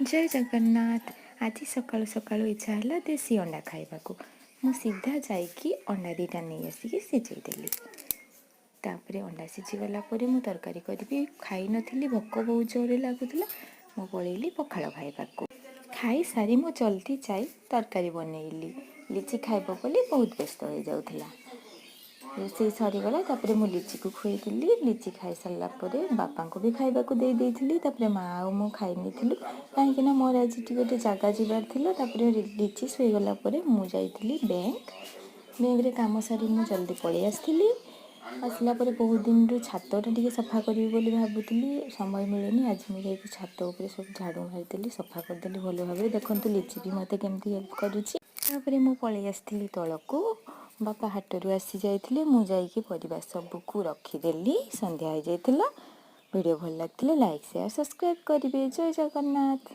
जय जगन्नाथ। आज सकाळु सकाळु इच्छा है देसी अंडा खाइबा को मु सीधा जाइकी अंडा दीटा नहीं आसिकी सिझेदेली। तापर अंडा सिझीगला मु तरकारी करी खाई नी भोक बहुत जोर लगुला। मु पलैली पखाड़ खाइबा को खाई सारी मु जल्दी जाई तरकारी बनैली। लिची खाइब बोली बहुत व्यस्त हो जाउथला। रोषे सरीगला मुझे लिची को खुएली। लिची खाई सारा बापा को भी खाइबा को दे देइथिली। माँ आ मु खाई नी कहीं मोर आज गोटे जगह जीवार था। लिची शुईगला मुझे बैंक रे काम सारी मु जल्दी पलि आसली। आसला बहुत दिन रू छातटा टे सफा करी बोली भाबुली समय मिलेनी। आज मुझे छात उपर सब झाड़ू मारिदेली सफा करदेली भल भाव। देखो लिची भी मत केमती हेल्प करुँची। मु पलि आसली तलू। बापा हाटरू आसी जाइए मुझे परिवार सबको रखीदेली। संध्या हो जाता। वीडियो भल लगे लाइक शेयर सब्सक्राइब करेंगे। जय जगन्नाथ।